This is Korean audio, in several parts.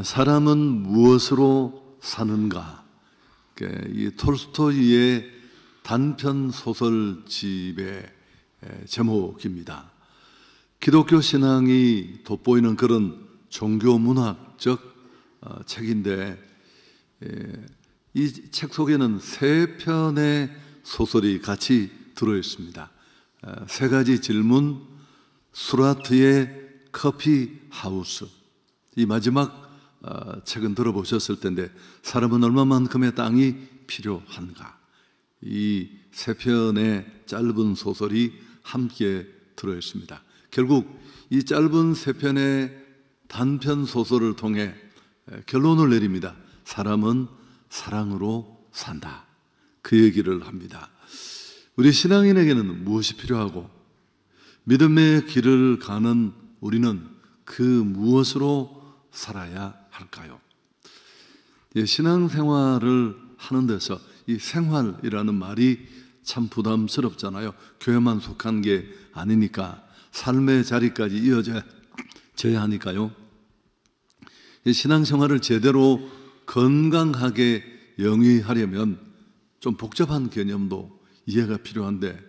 사람은 무엇으로 사는가? 이 톨스토이의 단편 소설집의 제목입니다. 기독교 신앙이 돋보이는 그런 종교 문학적 책인데, 이 책 속에는 3편의 소설이 같이 들어있습니다. 3가지 질문, 수라트의 커피 하우스. 이 마지막 책은 들어보셨을 텐데, 사람은 얼마만큼의 땅이 필요한가? 이 3편의 짧은 소설이 함께 들어있습니다. 결국 이 짧은 3편의 단편 소설을 통해 결론을 내립니다. 사람은 사랑으로 산다. 그 얘기를 합니다. 우리 신앙인에게는 무엇이 필요하고, 믿음의 길을 가는 우리는 그 무엇으로 살아야 할까요? 신앙생활을 하는 데서 이 생활이라는 말이 참 부담스럽잖아요. 교회만 속한 게 아니니까, 삶의 자리까지 이어져야 하니까요. 신앙생활을 제대로 건강하게 영위하려면 좀 복잡한 개념도 이해가 필요한데,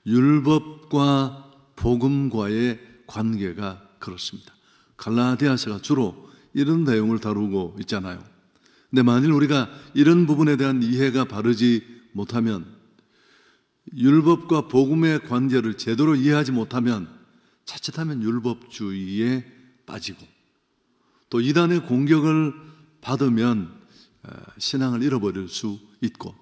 율법과 복음과의 관계가 그렇습니다. 갈라디아서가 주로 이런 내용을 다루고 있잖아요. 근데 만일 우리가 이런 부분에 대한 이해가 바르지 못하면, 율법과 복음의 관계를 제대로 이해하지 못하면 자칫하면 율법주의에 빠지고, 또 이단의 공격을 받으면 신앙을 잃어버릴 수 있고,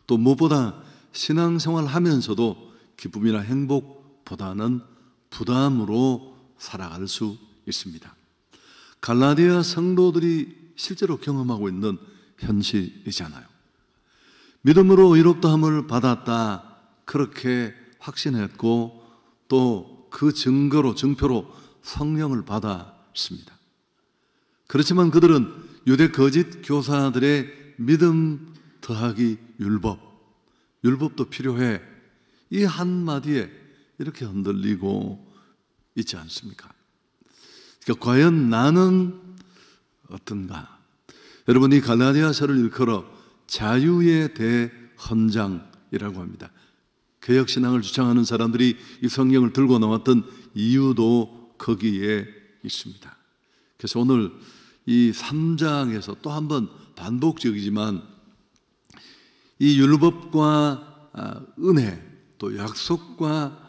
또 무엇보다 신앙생활 하면서도 기쁨이나 행복보다는 부담으로 살아갈 수 있습니다. 갈라디아 성도들이 실제로 경험하고 있는 현실이잖아요. 믿음으로 의롭다함을 받았다, 그렇게 확신했고, 또 그 증표로 성령을 받았습니다. 그렇지만 그들은 유대 거짓 교사들의 믿음 더하기 율법도 필요해, 이 한마디에 이렇게 흔들리고 있지 않습니까? 그러니까 과연 나는 어떤가? 여러분, 이 갈라디아서를 일컬어 자유의 대헌장이라고 합니다. 개혁신앙을 주창하는 사람들이 이 성경을 들고 나왔던 이유도 거기에 있습니다. 그래서 오늘 이 3장에서 또 한 번 반복적이지만 이 율법과 은혜, 또 약속과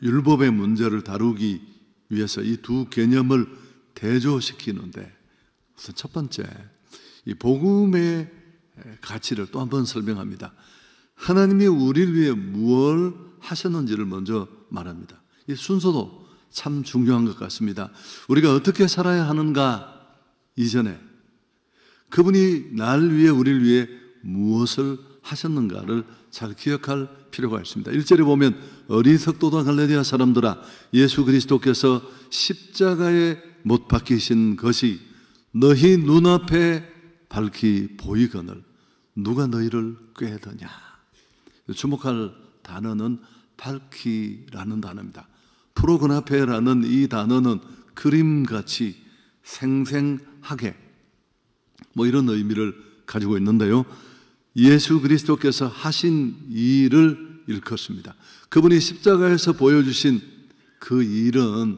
율법의 문제를 다루기 위해서 이 두 개념을 대조시키는데, 우선 첫 번째, 이 복음의 가치를 또 한 번 설명합니다. 하나님이 우리를 위해 무엇을 하셨는지를 먼저 말합니다. 이 순서도 참 중요한 것 같습니다. 우리가 어떻게 살아야 하는가 이전에 그분이 나를 위해, 우리를 위해 무엇을 하셨는가를 잘 기억할 필요가 있습니다. 1절에 보면, 어리석도다 갈라디아 사람들아, 예수 그리스도께서 십자가에 못 박히신 것이 너희 눈앞에 밝히 보이거늘 누가 너희를 꾀더냐. 주목할 단어는 밝히라는 단어입니다. 프로그나페라는 이 단어는 그림같이 생생하게, 이런 의미를 가지고 있는데요, 예수 그리스도께서 하신 일을 일컫습니다. 그분이 십자가에서 보여주신 그 일은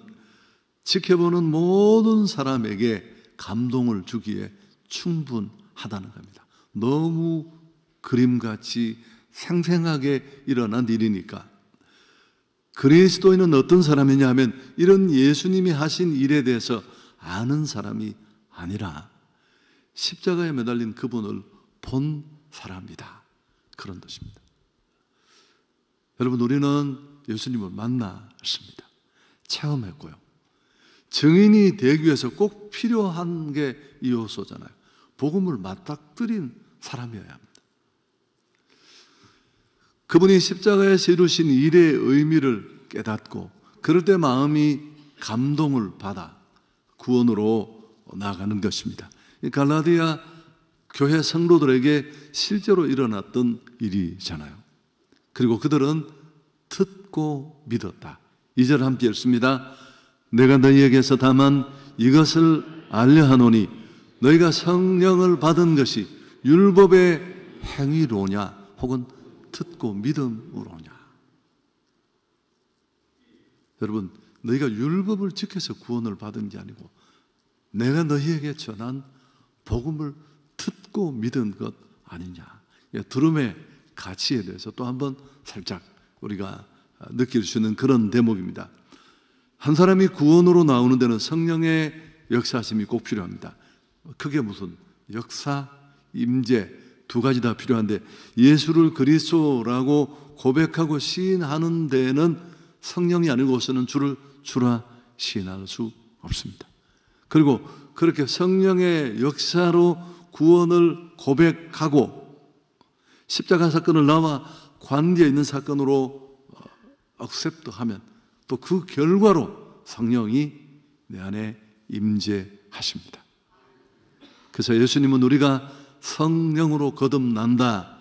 지켜보는 모든 사람에게 감동을 주기에 충분하다는 겁니다. 너무 그림같이 생생하게 일어난 일이니까. 그리스도인은 어떤 사람이냐 하면, 이런 예수님이 하신 일에 대해서 아는 사람이 아니라 십자가에 매달린 그분을 본 사람이다, 그런 뜻입니다. 여러분, 우리는 예수님을 만났습니다. 체험했고요. 증인이 되기 위해서 꼭 필요한 게 이 요소잖아요. 복음을 맞닥뜨린 사람이어야 합니다. 그분이 십자가에서 이루신 일의 의미를 깨닫고, 그럴 때 마음이 감동을 받아 구원으로 나아가는 것입니다. 갈라디아 교회 성도들에게 실제로 일어났던 일이잖아요. 그리고 그들은 듣고 믿었다. 2절 함께 읽습니다. 내가 너희에게서 다만 이것을 알려하노니 너희가 성령을 받은 것이 율법의 행위로냐 혹은 듣고 믿음으로냐. 여러분, 너희가 율법을 지켜서 구원을 받은 게 아니고 내가 너희에게 전한 복음을 듣고 믿은 것 아니냐. 들음의 가치에 대해서 또 한번 살짝 우리가 느낄 수 있는 그런 대목입니다. 한 사람이 구원으로 나오는 데는 성령의 역사하심이 꼭 필요합니다. 그게 무슨 역사, 임재 두 가지 다 필요한데 예수를 그리스도라고 고백하고 시인하는 데에는 성령이 아니고서는 주를 주라 시인할 수 없습니다. 그리고 그렇게 성령의 역사로 구원을 고백하고 십자가 사건을 나와 관계에 있는 사건으로 억셉트하면 또 그 결과로 성령이 내 안에 임재하십니다. 그래서 예수님은 우리가 성령으로 거듭난다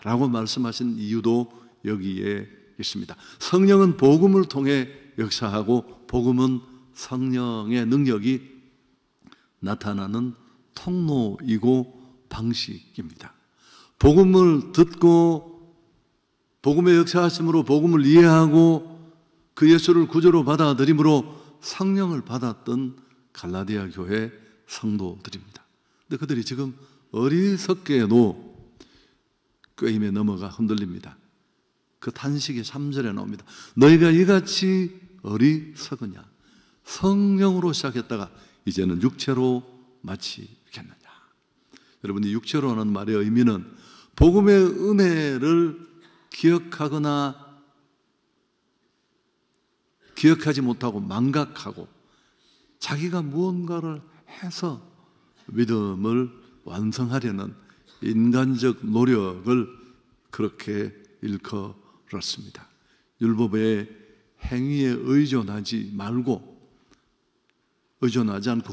라고 말씀하신 이유도 여기에 있습니다. 성령은 복음을 통해 역사하고 복음은 성령의 능력이 나타나는 통로이고 방식입니다. 복음을 듣고 복음의 역사하심으로 복음을 이해하고 그 예수를 구주로 받아들임으로 성령을 받았던 갈라디아 교회 성도들입니다. 근데 그들이 지금 어리석게도 꾀임에 넘어가 흔들립니다. 그 탄식이 3절에 나옵니다. 너희가 이같이 어리석으냐. 성령으로 시작했다가 이제는 육체로 마치겠느냐. 여러분, 이 육체로 하는 말의 의미는 복음의 은혜를 기억하거나 기억하지 못하고 망각하고 자기가 무언가를 해서 믿음을 완성하려는 인간적 노력을 그렇게 일컬었습니다. 율법의 행위에 의존하지 않고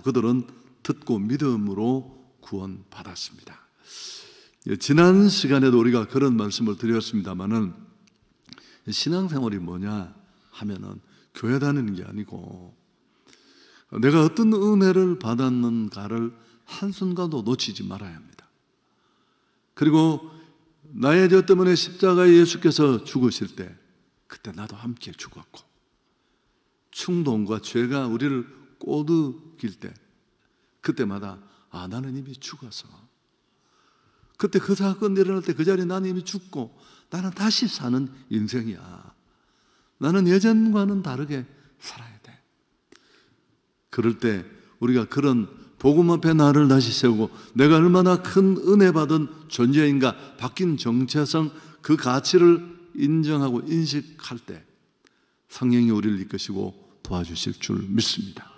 그들은 듣고 믿음으로 구원받았습니다. 지난 시간에도 우리가 그런 말씀을 드렸습니다마는 신앙생활이 뭐냐 하면은 교회 다니는 게 아니고 내가 어떤 은혜를 받았는가를 한순간도 놓치지 말아야 합니다. 그리고 나의 죄 때문에 십자가에 예수께서 죽으실 때 그때 나도 함께 죽었고 충동과 죄가 우리를 꼬드길 때 그때마다 나는 이미 죽어서 그때 그 사건 일어날 때 그 자리에 나는 이미 죽고 나는 다시 사는 인생이야. 나는 예전과는 다르게 살아야 돼. 그럴 때 우리가 그런 복음 앞에 나를 다시 세우고 내가 얼마나 큰 은혜 받은 존재인가, 바뀐 정체성, 그 가치를 인정하고 인식할 때 성령이 우리를 이끄시고 도와주실 줄 믿습니다.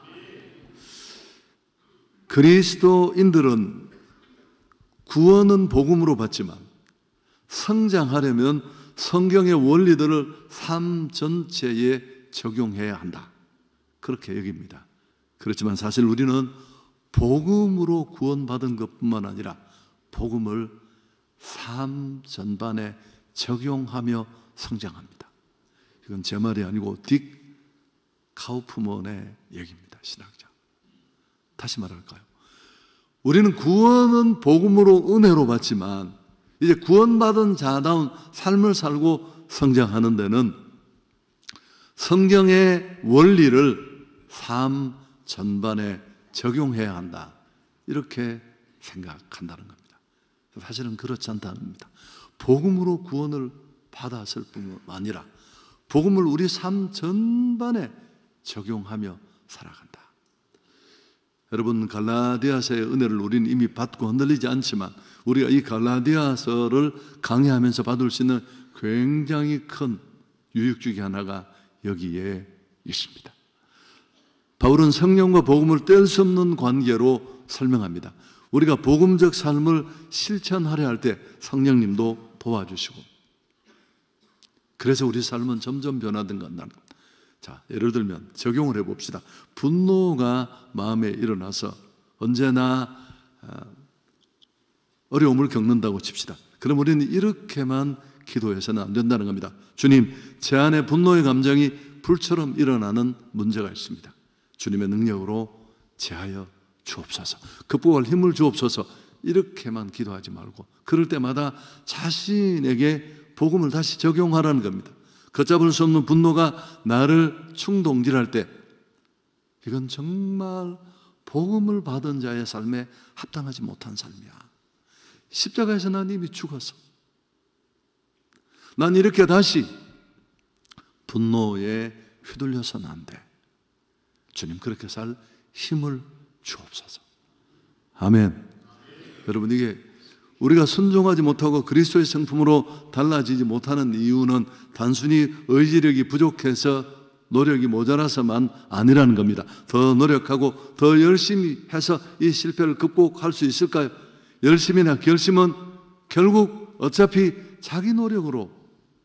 그리스도인들은 구원은 복음으로 받지만 성장하려면 성경의 원리들을 삶 전체에 적용해야 한다. 그렇게 여깁니다. 그렇지만 사실 우리는 복음으로 구원받은 것뿐만 아니라 복음을 삶 전반에 적용하며 성장합니다. 이건 제 말이 아니고 딕 카우프먼의 얘기입니다. 신학자. 다시 말할까요? 우리는 구원은 복음으로 은혜로 받지만 이제 구원받은 자다운 삶을 살고 성장하는 데는 성경의 원리를 삶 전반에 적용해야 한다. 이렇게 생각한다는 겁니다. 사실은 그렇지 않다는 겁니다. 복음으로 구원을 받았을 뿐만 아니라 복음을 우리 삶 전반에 적용하며 살아간다. 여러분, 갈라디아서의 은혜를 우리는 이미 받고 흔들리지 않지만 우리가 이 갈라디아서를 강의하면서 받을 수 있는 굉장히 큰 유익 중에 하나가 여기에 있습니다. 바울은 성령과 복음을 뗄 수 없는 관계로 설명합니다. 우리가 복음적 삶을 실천하려 할 때 성령님도 도와주시고 그래서 우리 삶은 점점 변화된 건다는 겁니다. 자, 예를 들면 적용을 해봅시다. 분노가 마음에 일어나서 언제나 어려움을 겪는다고 칩시다. 그럼 우리는 이렇게만 기도해서는 안 된다는 겁니다. 주님, 제 안에 분노의 감정이 불처럼 일어나는 문제가 있습니다. 주님의 능력으로 제하여 주옵소서, 극복할 힘을 주옵소서, 이렇게만 기도하지 말고 그럴 때마다 자신에게 복음을 다시 적용하라는 겁니다. 걷잡을 수 없는 분노가 나를 충동질할 때 이건 정말 복음을 받은 자의 삶에 합당하지 못한 삶이야. 십자가에서 난 이미 죽었어. 난 이렇게 다시 분노에 휘둘려서는 안 돼. 주님, 그렇게 살 힘을 주옵소서. 아멘. 여러분, 이게 우리가 순종하지 못하고 그리스도의 성품으로 달라지지 못하는 이유는 단순히 의지력이 부족해서 노력이 모자라서만 아니라는 겁니다. 더 노력하고 더 열심히 해서 이 실패를 극복할 수 있을까요? 열심이나 결심은 결국 어차피 자기 노력으로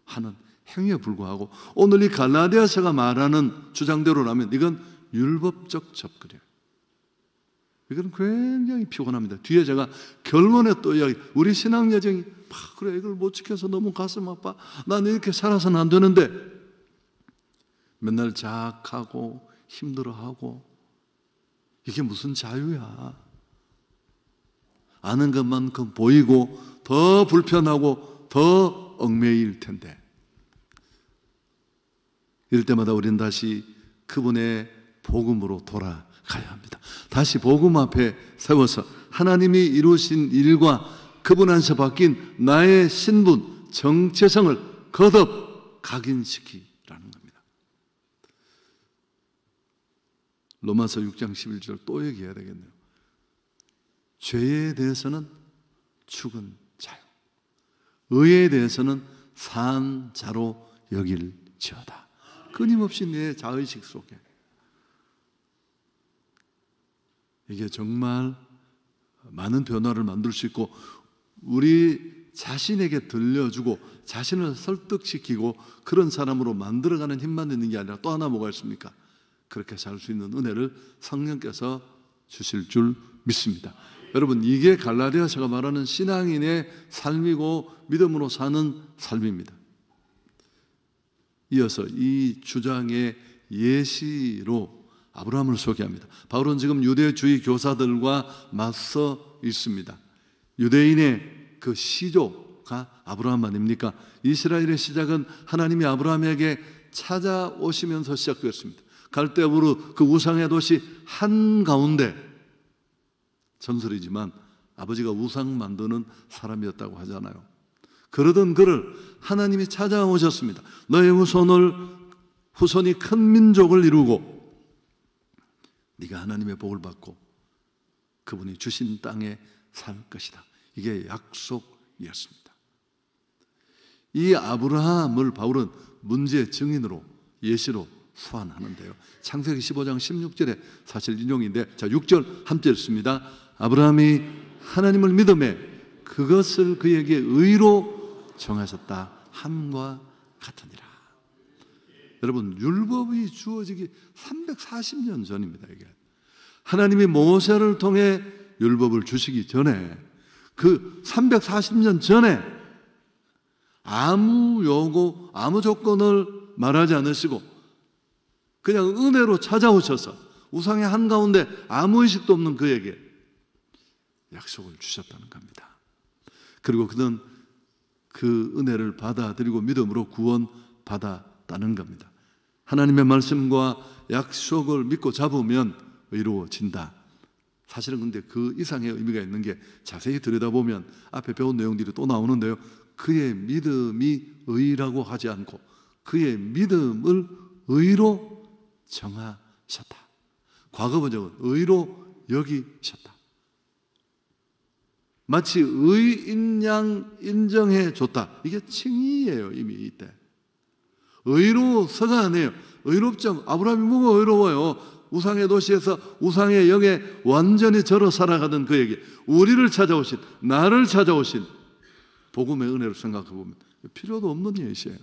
하는 행위에 불과하고, 오늘 이 갈라디아서가 말하는 주장대로라면 이건 율법적 접근이에요. 이건 굉장히 피곤합니다. 뒤에 제가 결론에 또 이야기, 우리 신앙 여정이 그래 이걸 못 지켜서 너무 가슴 아파, 난 이렇게 살아서는 안 되는데 맨날 자학하고 힘들어하고, 이게 무슨 자유야. 아는 것만큼 보이고 더 불편하고 더 얽매일 텐데, 이럴 때마다 우리는 다시 그분의 복음으로 돌아가야 합니다. 다시 복음 앞에 세워서 하나님이 이루신 일과 그분 안에서 바뀐 나의 신분, 정체성을 거듭 각인시키라는 겁니다. 로마서 6장 11절 또 얘기해야 되겠네요. 죄에 대해서는 죽은 자요, 의에 대해서는 산 자로 여길지어다. 끊임없이 내 자의식 속에, 이게 정말 많은 변화를 만들 수 있고, 우리 자신에게 들려주고 자신을 설득시키고 그런 사람으로 만들어가는 힘만 있는 게 아니라 또 하나 뭐가 있습니까? 그렇게 살 수 있는 은혜를 성령께서 주실 줄 믿습니다. 여러분, 이게 갈라디아서가 말하는 신앙인의 삶이고 믿음으로 사는 삶입니다. 이어서 이 주장의 예시로 아브라함을 소개합니다. 바울은 지금 유대주의 교사들과 맞서 있습니다. 유대인의 그 시조가 아브라함 아닙니까? 이스라엘의 시작은 하나님이 아브라함에게 찾아오시면서 시작되었습니다. 갈대우르 그 우상의 도시 한가운데, 전설이지만 아버지가 우상 만드는 사람이었다고 하잖아요. 그러던 그를 하나님이 찾아오셨습니다. 너의 후손이 큰 민족을 이루고 네가 하나님의 복을 받고 그분이 주신 땅에 살 것이다. 이게 약속이었습니다. 이 아브라함을 바울은 문제 증인으로, 예시로 소환하는데요. 창세기 15장 16절에 사실 인용인데, 자 6절 함께 읽습니다. 아브라함이 하나님을 믿음에 그것을 그에게 의로 정하셨다 함과 같으니라. 여러분, 율법이 주어지기 340년 전입니다. 이게 하나님이 모세를 통해 율법을 주시기 전에, 그 340년 전에 아무 요구, 아무 조건을 말하지 않으시고 그냥 은혜로 찾아오셔서 우상의 한가운데 아무 의식도 없는 그에게 약속을 주셨다는 겁니다. 그리고 그는 그 은혜를 받아들이고 믿음으로 구원받았다는 겁니다. 하나님의 말씀과 약속을 믿고 잡으면 의로워진다. 사실은 근데 그 이상의 의미가 있는 게 자세히 들여다보면 앞에 배운 내용들이 또 나오는데요. 그의 믿음이 의라고 하지 않고 그의 믿음을 의로 정하셨다. 과거 번역은 의로 여기셨다. 마치 의인 양 인정해 줬다. 이게 칭의예요. 이미 이때 의로서가 아니에요. 의롭죠. 아브라함이 뭐가 의로워요? 우상의 도시에서 우상의 영에 완전히 절어 살아가던 그에게 우리를 찾아오신, 나를 찾아오신 복음의 은혜를 생각해 보면 필요도 없는 예시예요.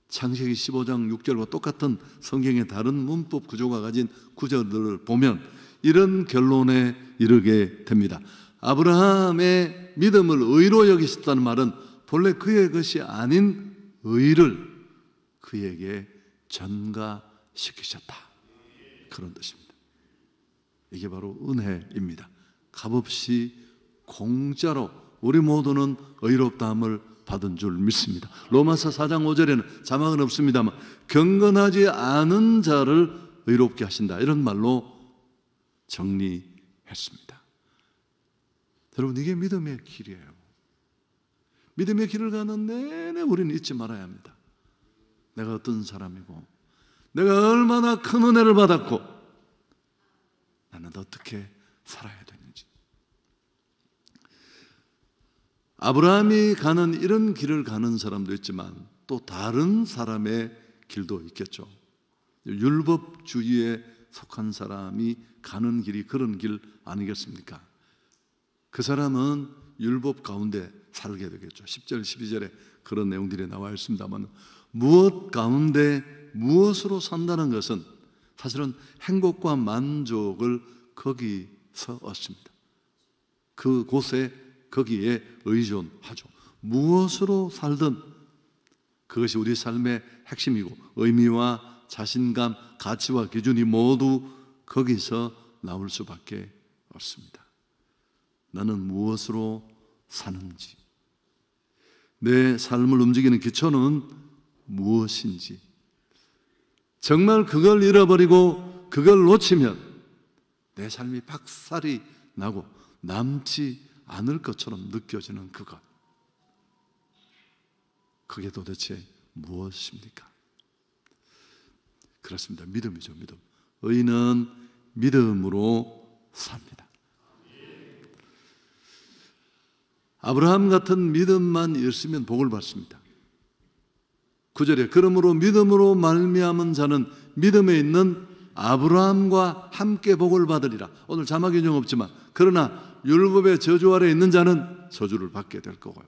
창세기 15장 6절과 똑같은 성경의 다른 문법 구조가 가진 구절들을 보면 이런 결론에 이르게 됩니다. 아브라함의 믿음을 의로 여기셨다는 말은 본래 그의 것이 아닌 의를 그에게 전가시키셨다. 그런 뜻입니다. 이게 바로 은혜입니다. 값없이 공짜로 우리 모두는 의롭다함을 받은 줄 믿습니다. 로마서 4장 5절에는 자막은 없습니다만 경건하지 않은 자를 의롭게 하신다, 이런 말로 정리했습니다. 여러분, 이게 믿음의 길이에요. 믿음의 길을 가는 내내 우리는 잊지 말아야 합니다. 내가 어떤 사람이고, 내가 얼마나 큰 은혜를 받았고, 나는 어떻게 살아야 되는지. 아브라함이 가는 이런 길을 가는 사람도 있지만 또 다른 사람의 길도 있겠죠. 율법주의에 속한 사람이 가는 길이 그런 길 아니겠습니까? 그 사람은 율법 가운데 살게 되겠죠. 10절 12절에 그런 내용들이 나와 있습니다만, 무엇 가운데 무엇으로 산다는 것은 사실은 행복과 만족을 거기서 얻습니다. 그곳에, 거기에 의존하죠. 무엇으로 살든 그것이 우리 삶의 핵심이고, 의미와 자신감, 가치와 기준이 모두 거기서 나올 수밖에 없습니다. 나는 무엇으로 사는지, 내 삶을 움직이는 기초는 무엇인지, 정말 그걸 잃어버리고 그걸 놓치면 내 삶이 박살이 나고 남지 않을 것처럼 느껴지는 그것, 그게 도대체 무엇입니까? 그렇습니다. 믿음이죠. 믿음. 의인은 믿음으로 삽니다. 아브라함 같은 믿음만 있으면 복을 받습니다. 9절에 그러므로 믿음으로 말미암은 자는 믿음에 있는 아브라함과 함께 복을 받으리라. 오늘 자막 인용 없지만, 그러나 율법의 저주 아래 있는 자는 저주를 받게 될 거고요.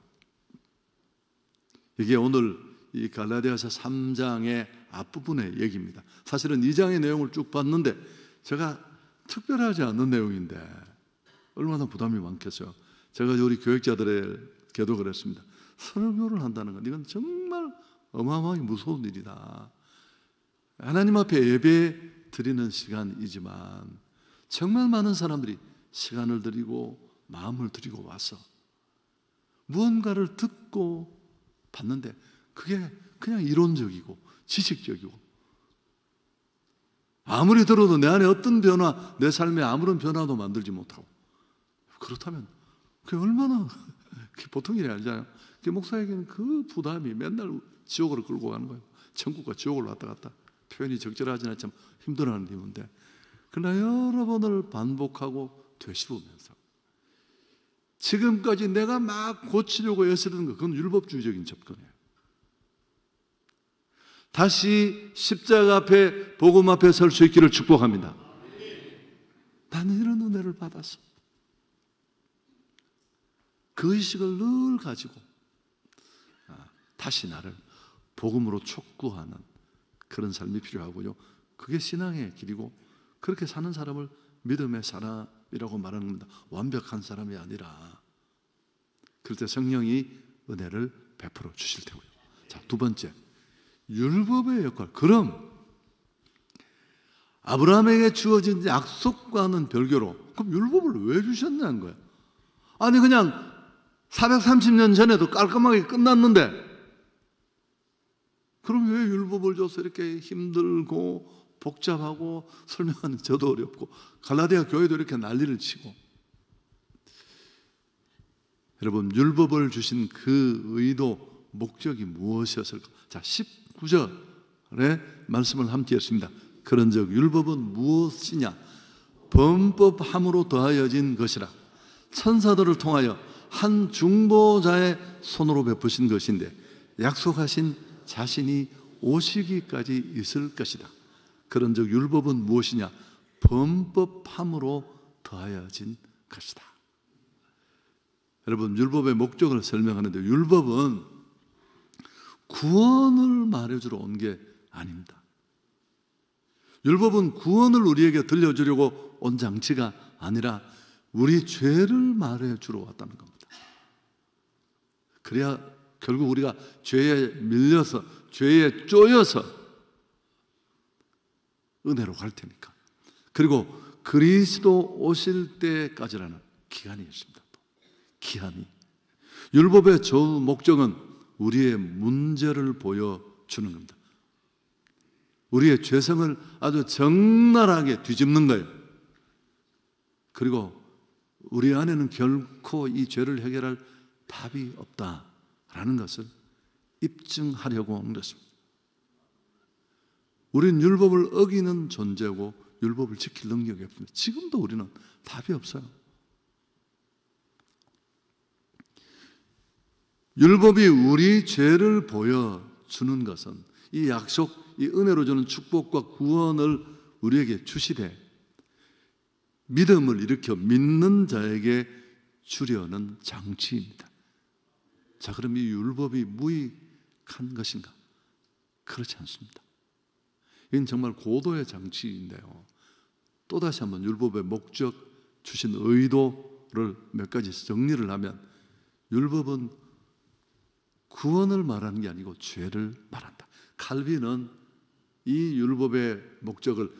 이게 오늘 이 갈라디아서 3장의 앞부분의 얘기입니다. 사실은 2장의 내용을 쭉 봤는데 제가 특별하지 않은 내용인데 얼마나 부담이 많겠어요. 제가 우리 교육자들에게도 그랬습니다. 설교를 한다는 건 이건 정말 어마어마하게 무서운 일이다. 하나님 앞에 예배 드리는 시간이지만 정말 많은 사람들이 시간을 들이고 마음을 들이고 와서 무언가를 듣고 봤는데 그게 그냥 이론적이고 지식적이고, 아무리 들어도 내 안에 어떤 변화, 내 삶에 아무런 변화도 만들지 못하고, 그렇다면 그게 얼마나 보통 일이 아니잖아요. 목사에게는 그 부담이 맨날 지옥으로 끌고 가는 거예요. 천국과 지옥을 왔다 갔다. 표현이 적절하진 않지만 힘들어하는 이유인데, 그러나 여러 번을 반복하고 되씹으면서 지금까지 내가 막 고치려고 애쓰는 것, 그건 율법주의적인 접근이에요. 다시 십자가 앞에, 복음 앞에 설 수 있기를 축복합니다. 나는 이런 은혜를 받았어. 그 의식을 늘 가지고 다시 나를 복음으로 촉구하는 그런 삶이 필요하고요. 그게 신앙의 길이고, 그렇게 사는 사람을 믿음의 사람이라고 말하는 겁니다. 완벽한 사람이 아니라. 그럴 때 성령이 은혜를 베풀어 주실 테고요. 자, 두 번째, 율법의 역할. 그럼 아브라함에게 주어진 약속과는 별개로 그럼 율법을 왜 주셨냐는 거예요. 아니 그냥 430년 전에도 깔끔하게 끝났는데 그럼 왜 율법을 줘서 이렇게 힘들고 복잡하고 설명하는 저도 어렵고 갈라디아 교회도 이렇게 난리를 치고. 여러분, 율법을 주신 그 의도, 목적이 무엇이었을까? 자, 19절의 말씀을 함께 했습니다. 그런즉 율법은 무엇이냐? 범법함으로 더하여진 것이라. 천사들을 통하여 한 중보자의 손으로 베푸신 것인데 약속하신 자신이 오시기까지 있을 것이다. 그런즉 율법은 무엇이냐? 범법함으로 더하여진 것이다. 여러분, 율법의 목적을 설명하는데 율법은 구원을 말해주러 온 게 아닙니다. 율법은 구원을 우리에게 들려주려고 온 장치가 아니라 우리 죄를 말해주러 왔다는 겁니다. 그래야 결국 우리가 죄에 밀려서, 죄에 쪼여서 은혜로 갈 테니까. 그리고 그리스도 오실 때까지라는 기한이 있습니다. 기한이. 율법의 저 목적은 우리의 문제를 보여주는 겁니다. 우리의 죄성을 아주 적나라하게 뒤집는 거예요. 그리고 우리 안에는 결코 이 죄를 해결할 답이 없다라는 것을 입증하려고 한 것입니다. 우리는 율법을 어기는 존재고 율법을 지킬 능력이 없습니다. 지금도 우리는 답이 없어요. 율법이 우리 죄를 보여주는 것은 이 약속, 이 은혜로 주는 축복과 구원을 우리에게 주시되 믿음을 일으켜 믿는 자에게 주려는 장치입니다. 자, 그럼 이 율법이 무익한 것인가? 그렇지 않습니다. 이건 정말 고도의 장치인데요. 또다시 한번 율법의 목적, 주신 의도를 몇 가지 정리를 하면 율법은 구원을 말하는 게 아니고 죄를 말한다. 칼빈은 이 율법의 목적을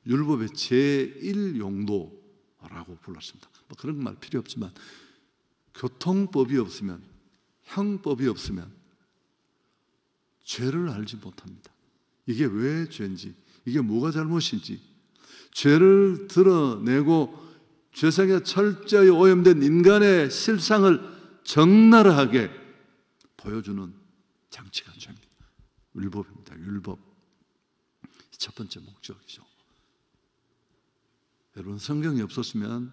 율법의 제1용도라고 불렀습니다. 뭐 그런 말 필요 없지만 교통법이 없으면, 형법이 없으면 죄를 알지 못합니다. 이게 왜 죄인지, 이게 뭐가 잘못인지, 죄를 드러내고 죄성에 철저히 오염된 인간의 실상을 적나라하게 보여주는 장치가 죄입니다. 율법입니다. 율법. 첫 번째 목적이죠. 여러분, 성경이 없었으면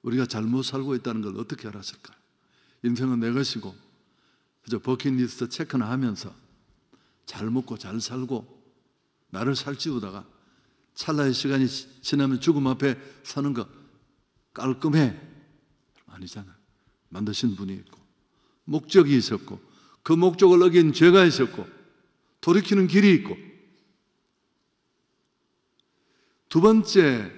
우리가 잘못 살고 있다는 걸 어떻게 알았을까요? 인생은 내 것이고 그저 버킷리스트 체크나 하면서 잘 먹고 잘 살고 나를 살찌우다가 찰나의 시간이 지나면 죽음 앞에 서는 거 깔끔해. 아니잖아요. 만드신 분이 있고 목적이 있었고 그 목적을 어긴 죄가 있었고 돌이키는 길이 있고, 두 번째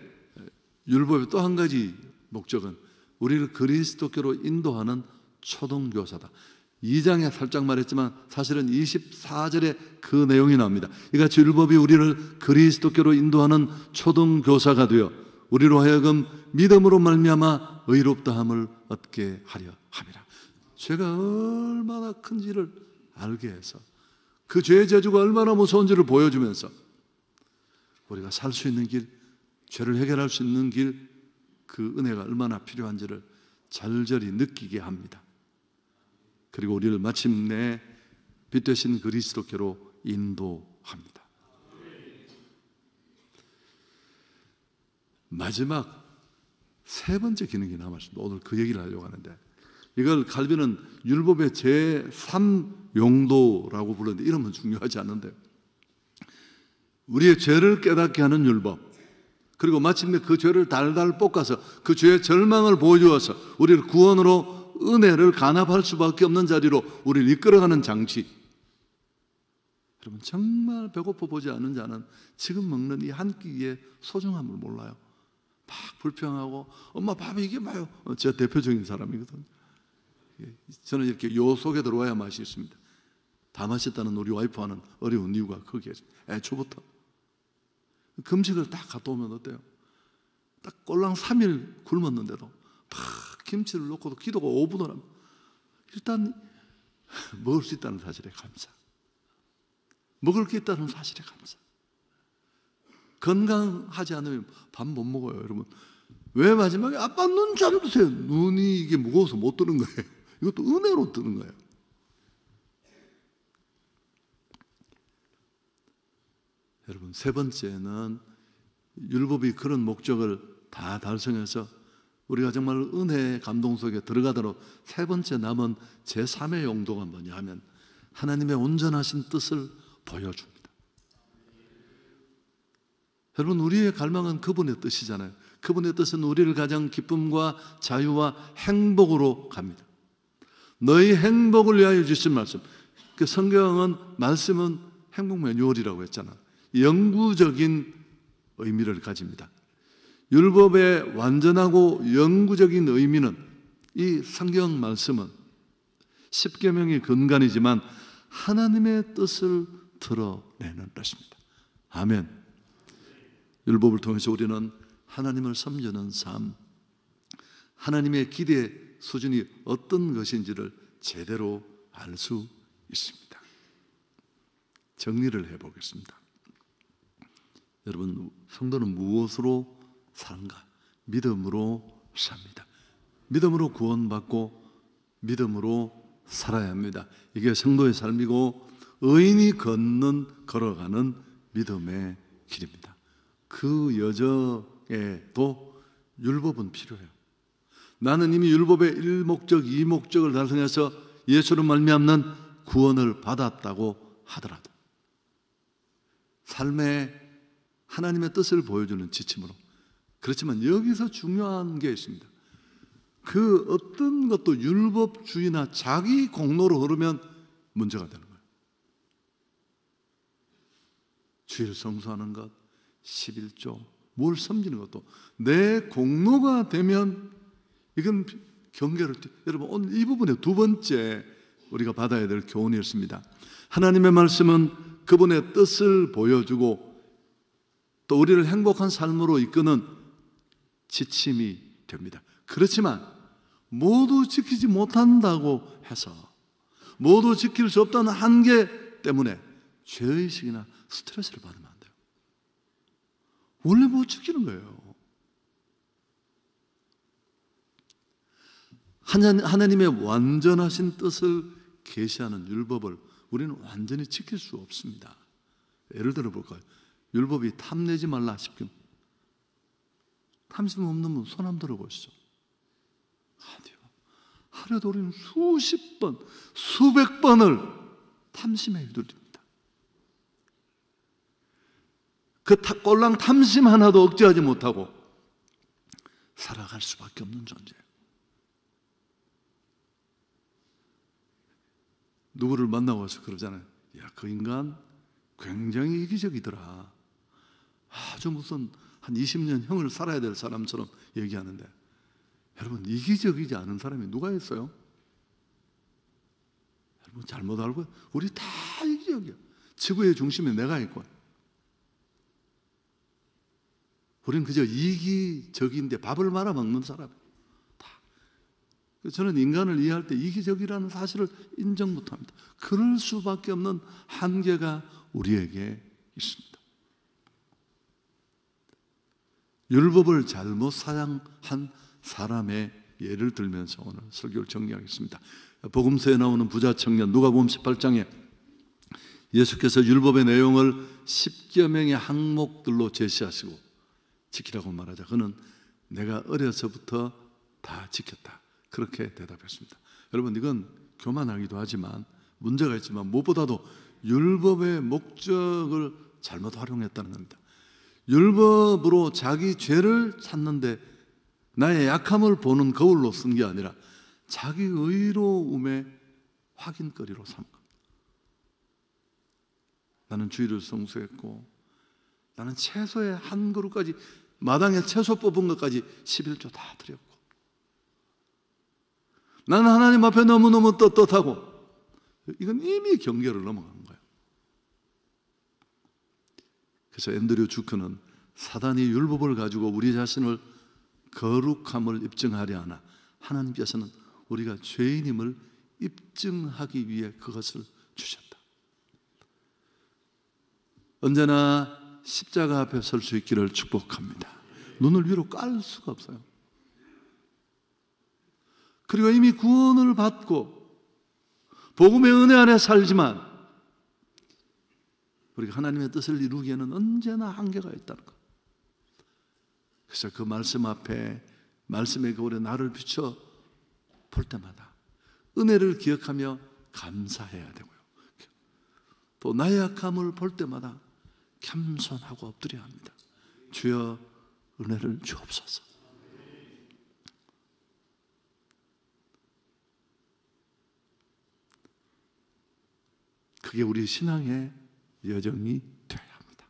율법의 또 한 가지 목적은 우리를 그리스도께로 인도하는 초등교사다. 2장에 살짝 말했지만 사실은 24절에 그 내용이 나옵니다. 이같이 율법이 우리를 그리스도께로 인도하는 초등교사가 되어 우리로 하여금 믿음으로 말미암아 의롭다함을 얻게 하려 함이라. 죄가 얼마나 큰지를 알게 해서 그 죄의 저주가 얼마나 무서운지를 보여주면서 우리가 살 수 있는 길, 죄를 해결할 수 있는 길, 그 은혜가 얼마나 필요한지를 절절히 느끼게 합니다. 그리고 우리를 마침내 빛 되신 그리스도께로 인도합니다. 마지막 세 번째 기능이 남았습니다. 오늘 그 얘기를 하려고 하는데, 이걸 칼빈은 율법의 제3용도라고 불렀는데 이름은 중요하지 않은데, 우리의 죄를 깨닫게 하는 율법, 그리고 마침내 그 죄를 달달 볶아서 그 죄의 절망을 보여주어서 우리를 구원으로 은혜를 간합할 수밖에 없는 자리로 우리를 이끌어가는 장치. 여러분, 정말 배고파 보지 않은 자는 지금 먹는 이 한 끼의 소중함을 몰라요. 막 불평하고 엄마 밥이 이게 뭐예요? 제가 대표적인 사람이거든요. 저는 이렇게 요 속에 들어와야 맛이 있습니다. 다 맛있다는 우리 와이프와는 어려운 이유가 거기에 애초부터 금식을 딱 갔다 오면 어때요? 딱 꼴랑 3일 굶었는데도 막 김치를 넣고도 기도가 5분을 하면 일단 먹을 수 있다는 사실에 감사, 먹을 게 있다는 사실에 감사. 건강하지 않으면 밥 못 먹어요. 여러분, 왜 마지막에 아빠 눈 좀 뜨세요? 눈이 이게 무거워서 못 뜨는 거예요. 이것도 은혜로 뜨는 거예요. 여러분, 세 번째는 율법이 그런 목적을 다 달성해서 우리가 정말 은혜의 감동 속에 들어가도록 세 번째 남은 제3의 용도가 뭐냐 하면 하나님의 온전하신 뜻을 보여줍니다. 여러분, 우리의 갈망은 그분의 뜻이잖아요. 그분의 뜻은 우리를 가장 기쁨과 자유와 행복으로 갑니다. 너희 행복을 위하여 주신 말씀. 그 성경은 말씀은 행복 매뉴얼이라고 했잖아. 영구적인 의미를 가집니다. 율법의 완전하고 영구적인 의미는, 이 성경 말씀은 십계명의 근간이지만 하나님의 뜻을 드러내는 것입니다. 아멘. 율법을 통해서 우리는 하나님을 섬기는 삶, 하나님의 기대 수준이 어떤 것인지를 제대로 알 수 있습니다. 정리를 해보겠습니다. 여러분, 성도는 무엇으로 사는가? 믿음으로 삽니다. 믿음으로 구원받고 믿음으로 살아야 합니다. 이게 성도의 삶이고 의인이 걸어가는 믿음의 길입니다. 그 여정에도 율법은 필요해요. 나는 이미 율법의 1목적, 2목적을 달성해서 예수로 말미암는 구원을 받았다고 하더라도 삶에 하나님의 뜻을 보여주는 지침으로, 그렇지만 여기서 중요한 게 있습니다. 그 어떤 것도 율법주의나 자기 공로로 흐르면 문제가 되는 거예요. 주일 성수하는 것, 11조, 뭘 섬기는 것도 내 공로가 되면 이건 경계를 여러분, 오늘 이 부분에 두 번째 우리가 받아야 될 교훈이었습니다. 하나님의 말씀은 그분의 뜻을 보여주고 또 우리를 행복한 삶으로 이끄는 지침이 됩니다. 그렇지만 모두 지키지 못한다고 해서, 모두 지킬 수 없다는 한계 때문에 죄의식이나 스트레스를 받으면 안 돼요. 원래 못 지키는 거예요. 하나님의 완전하신 뜻을 계시하는 율법을 우리는 완전히 지킬 수 없습니다. 예를 들어 볼까요? 율법이 탐내지 말라 싶긴, 탐심 없는 분 손 한번 들어보시죠. 아니요. 하루에도 우리는 수십 번, 수백 번을 탐심에 휘둘립니다. 그 꼴랑 탐심 하나도 억제하지 못하고 살아갈 수밖에 없는 존재예요. 누구를 만나고 와서 그러잖아요. 야, 그 인간 굉장히 이기적이더라. 아주 무슨 한 20년 형을 살아야 될 사람처럼 얘기하는데, 여러분, 이기적이지 않은 사람이 누가 있어요? 여러분 잘못 알고요. 우리 다 이기적이야. 지구의 중심에 내가 있고, 우리는 그저 이기적인데 밥을 말아 먹는 사람이에요. 저는 인간을 이해할 때 이기적이라는 사실을 인정 못합니다. 그럴 수밖에 없는 한계가 우리에게 있습니다. 율법을 잘못 사용한 사람의 예를 들면서 오늘 설교를 정리하겠습니다. 복음서에 나오는 부자 청년, 누가복음 18장에 예수께서 율법의 내용을 10여 명의 항목들로 제시하시고 지키라고 말하자. 그는 내가 어려서부터 다 지켰다, 그렇게 대답했습니다. 여러분, 이건 교만하기도 하지만 문제가 있지만 무엇보다도 율법의 목적을 잘못 활용했다는 겁니다. 율법으로 자기 죄를 찾는데 나의 약함을 보는 거울로 쓴 게 아니라 자기 의로움의 확인거리로 삼은 겁니다. 나는 주일을 성수했고, 나는 채소의 한 그릇까지, 마당에 채소 뽑은 것까지 11조 다 드렸고, 나는 하나님 앞에 너무너무 떳떳하고, 이건 이미 경계를 넘어간 거예요. 그래서 앤드류 주크는 사단이 율법을 가지고 우리 자신을 거룩함을 입증하려 하나 하나님께서는 우리가 죄인임을 입증하기 위해 그것을 주셨다. 언제나 십자가 앞에 설 수 있기를 축복합니다. 눈을 위로 깔 수가 없어요. 그리고 이미 구원을 받고 복음의 은혜 안에 살지만 우리가 하나님의 뜻을 이루기에는 언제나 한계가 있다는 것. 그래서 그 말씀 앞에, 말씀의 거울에 나를 비춰 볼 때마다 은혜를 기억하며 감사해야 되고요. 또 나의 약함을 볼 때마다 겸손하고 엎드려야 합니다. 주여 은혜를 주옵소서. 그게 우리 신앙의 여정이 되어야 합니다.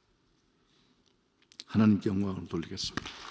하나님께 영광을 돌리겠습니다.